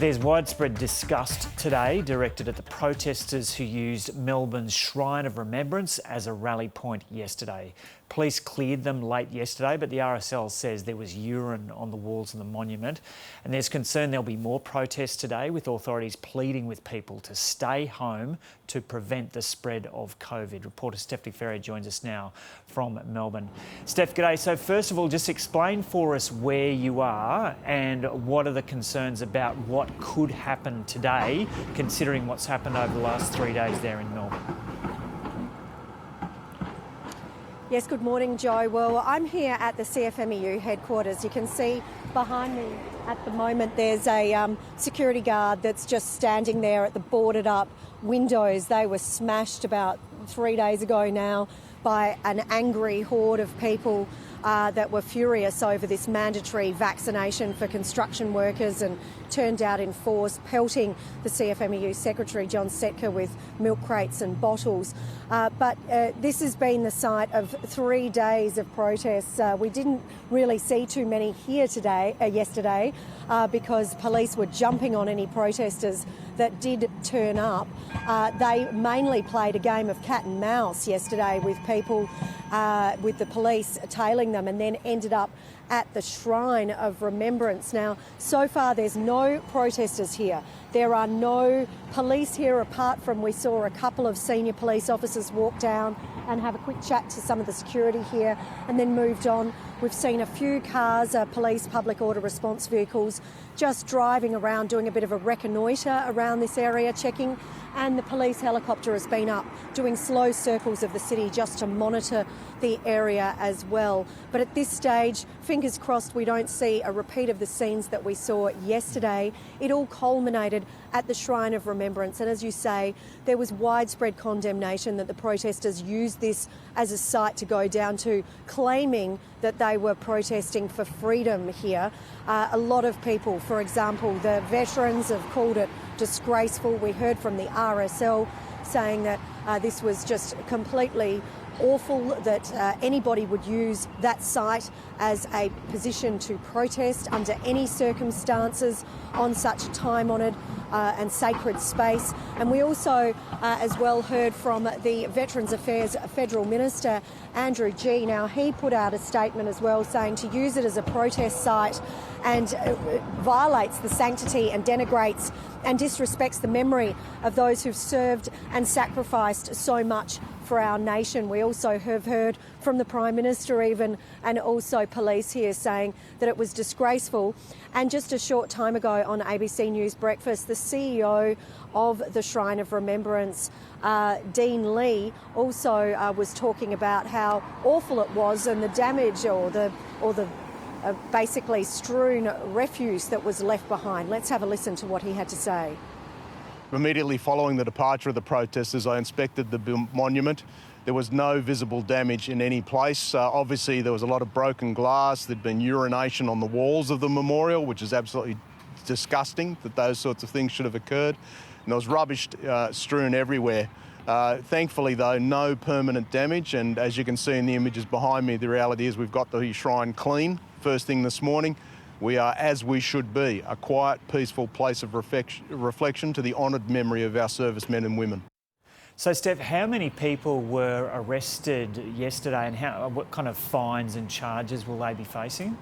There's widespread disgust today directed at the protesters who used Melbourne's Shrine of Remembrance as a rally point yesterday. Police cleared them late yesterday, but the RSL says there was urine on the walls of the monument. And there's concern there'll be more protests today, with authorities pleading with people to stay home to prevent the spread of COVID. Reporter Stephanie Ferrier joins us now from Melbourne. Steph, g'day. So first of all, just explain for us where you are and what are the concerns about what could happen today, considering what's happened over the last 3 days there in Melbourne. Yes, good morning, Joe. Well, I'm here at the CFMEU headquarters. You can see behind me at the moment there's a security guard that's just standing there at the boarded up windows. They were smashed about 3 days ago now by an angry horde of people that were furious over this mandatory vaccination for construction workers and turned out in force, pelting the CFMEU Secretary John Setka with milk crates and bottles. But this has been the site of 3 days of protests. We didn't really see too many here yesterday because police were jumping on any protesters that did turn up. They mainly played a game of cat and mouse yesterday with people, with the police tailing them, and then ended up at the Shrine of Remembrance. Now, so far there's no protesters here. There are no police here, apart from we saw a couple of senior police officers walk down and have a quick chat to some of the security here and then moved on. We've seen a few cars, police public order response vehicles, just driving around doing a bit of a reconnoitre around this area, checking, and the police helicopter has been up doing slow circles of the city just to monitor the area as well. But at this stage, fingers crossed we don't see a repeat of the scenes that we saw yesterday. It all culminated at the Shrine of Remembrance, and as you say, there was widespread condemnation that the protesters used this as a site to go down to, claiming that they were protesting for freedom here. A lot of people, for example, the veterans have called it disgraceful. We heard from the RSL saying that this was just completely awful, that anybody would use that site as a position to protest under any circumstances on such time-honoured and sacred space. And we also as well heard from the Veterans Affairs Federal Minister Andrew Gee. Now, he put out a statement as well saying to use it as a protest site and violates the sanctity and denigrates and disrespects the memory of those who've served and sacrificed so much for our nation. We also have heard from the Prime Minister even, and also police here, saying that it was disgraceful. And just a short time ago on ABC News Breakfast, the CEO of the Shrine of Remembrance, Dean Lee, also was talking about how awful it was and the damage or the basically strewn refuse that was left behind. Let's have a listen to what he had to say. Immediately following the departure of the protesters, I inspected the monument. There was no visible damage in any place. Obviously, there was a lot of broken glass. There'd been urination on the walls of the memorial, which is absolutely disgusting that those sorts of things should have occurred. And there was rubbish strewn everywhere. Thankfully, though, no permanent damage. And as you can see in the images behind me, the reality is we've got the shrine clean. First thing this morning, we are as we should be, a quiet, peaceful place of reflection to the honoured memory of our servicemen and women. So, Steph, how many people were arrested yesterday, and what kind of fines and charges will they be facing?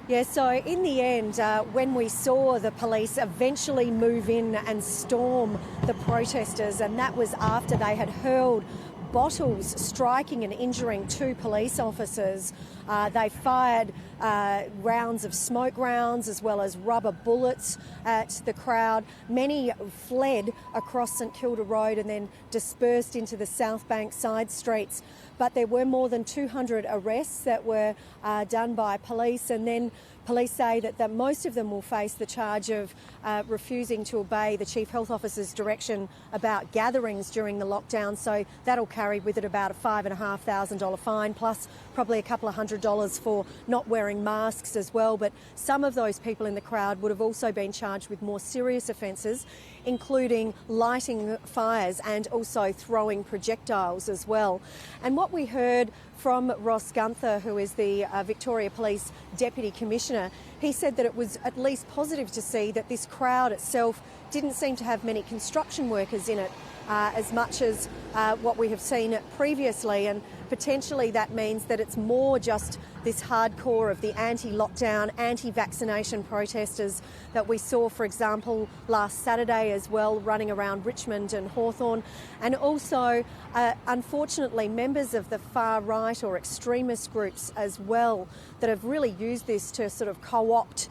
Yeah, so in the end, when we saw the police eventually move in and storm the protesters, and that was after they had hurled bottles, striking and injuring 2 police officers. They fired rounds of smoke rounds as well as rubber bullets at the crowd. Many fled across St Kilda Road and then dispersed into the South Bank side streets. But there were more than 200 arrests that were done by police, and then police say that most of them will face the charge of refusing to obey the Chief Health Officer's direction about gatherings during the lockdown. So that'll carry with it about a $5,500 fine, plus probably a couple of $100 for not wearing masks as well. But some of those people in the crowd would have also been charged with more serious offences, including lighting fires and also throwing projectiles as well. And what we heard from Ross Gunther, who is the Victoria Police Deputy Commissioner. He said that it was at least positive to see that this crowd itself didn't seem to have many construction workers in it, as much as what we have seen previously, and potentially that means that it's more just this hardcore of the anti-lockdown, anti-vaccination protesters that we saw, for example, last Saturday as well, running around Richmond and Hawthorn, and also, unfortunately, members of the far-right or extremist groups as well that have really used this to sort of co-opt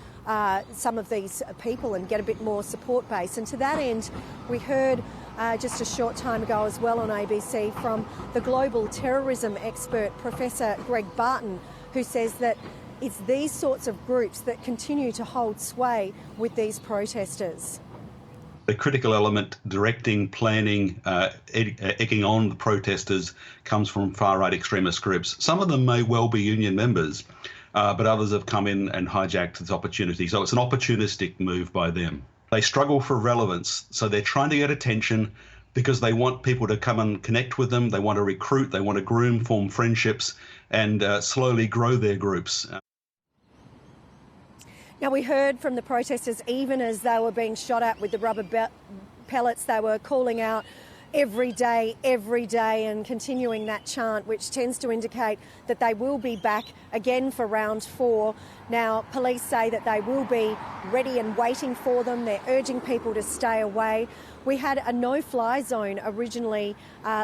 some of these people and get a bit more support base. And to that end, we heard just a short time ago as well on ABC from the global terrorism expert, Professor Greg Barton, who says that it's these sorts of groups that continue to hold sway with these protesters. The critical element directing, planning, egging on the protesters comes from far-right extremist groups. Some of them may well be union members, but others have come in and hijacked this opportunity. So it's an opportunistic move by them. They struggle for relevance, so they're trying to get attention because they want people to come and connect with them. They want to recruit, they want to groom, form friendships, and slowly grow their groups. Now, we heard from the protesters, even as they were being shot at with the rubber pellets, they were calling out every day, and continuing that chant, which tends to indicate that they will be back again for round 4. Now, police say that they will be ready and waiting for them. They're urging people to stay away. We had a no-fly zone originally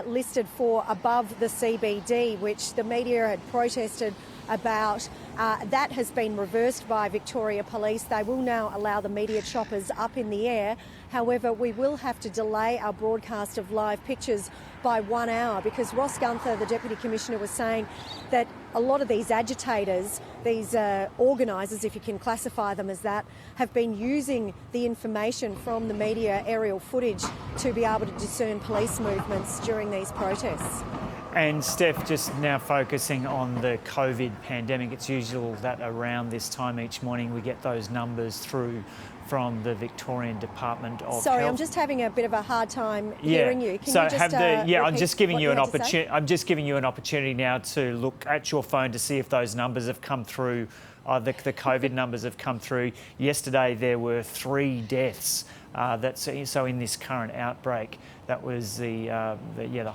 listed for above the CBD, which the media had protested about. That has been reversed by Victoria Police. They will now allow the media choppers up in the air. However, we will have to delay our broadcast of live pictures by 1 hour because Ross Gunther, the Deputy Commissioner, was saying that a lot of these agitators, these organisers, if you can classify them as that, have been using the information from the media aerial footage to be able to discern police movements during these protests. And Steph, just now focusing on the COVID pandemic, it's usual that around this time each morning we get those numbers through from the Victorian Department of Health. Sorry, I'm just having a bit of a hard time hearing you. Can you just I'm just giving you an opportunity. I'm just giving you an opportunity now to look at your phone to see if those numbers have come through. The COVID numbers have come through. Yesterday there were 3 deaths. So in this current outbreak, that was the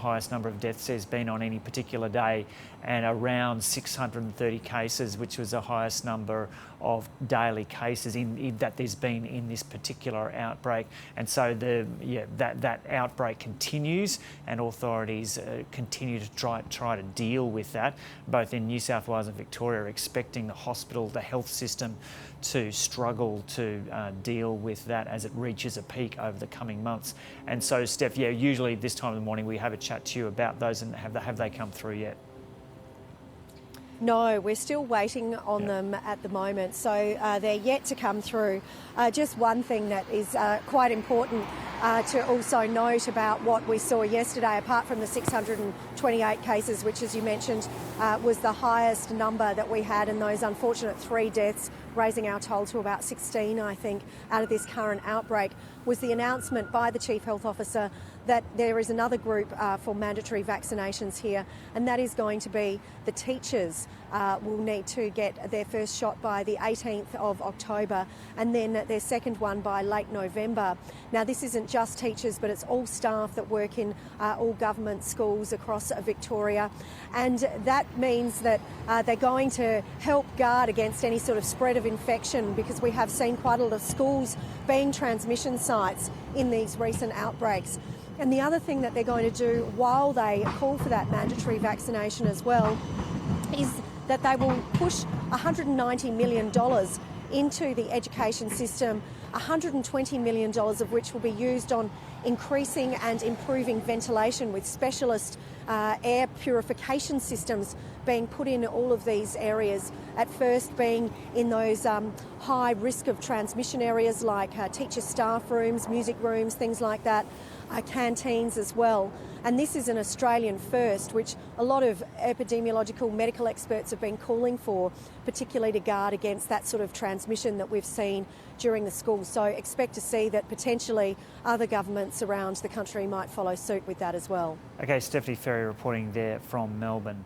highest number of deaths there's been on any particular day, and around 630 cases, which was the highest number of daily cases that there's been in this particular outbreak. And so that outbreak continues, and authorities continue to try to deal with that. Both in New South Wales and Victoria are expecting the hospital, the health system, to struggle to deal with that as it reaches a peak over the coming months. And so, Steph, usually this time of the morning we have a chat to you about those, and have they come through yet? No, we're still waiting on them at the moment, so they're yet to come through. Just one thing that is quite important to also note about what we saw yesterday, apart from the 628 cases, which, as you mentioned, was the highest number that we had, and those unfortunate 3 deaths, raising our toll to about 16, I think, out of this current outbreak, was the announcement by the Chief Health Officer that there is another group for mandatory vaccinations here, and that is going to be the teachers will need to get their first shot by the 18th of October, and then their second one by late November. Now, this isn't just teachers, but it's all staff that work in all government schools across Victoria, and that means that they're going to help guard against any sort of spread of infection, because we have seen quite a lot of schools being transmission sites in these recent outbreaks. And the other thing that they're going to do while they call for that mandatory vaccination as well is that they will push $190 million into the education system, $120 million of which will be used on increasing and improving ventilation, with specialist air purification systems being put in all of these areas, at first being in those high risk of transmission areas like teacher staff rooms, music rooms, things like that, canteens as well. And this is an Australian first, which a lot of epidemiological medical experts have been calling for, particularly to guard against that sort of transmission that we've seen during the schools. So expect to see that potentially other governments around the country might follow suit with that as well. Okay, Stephanie Ferry reporting there from Melbourne.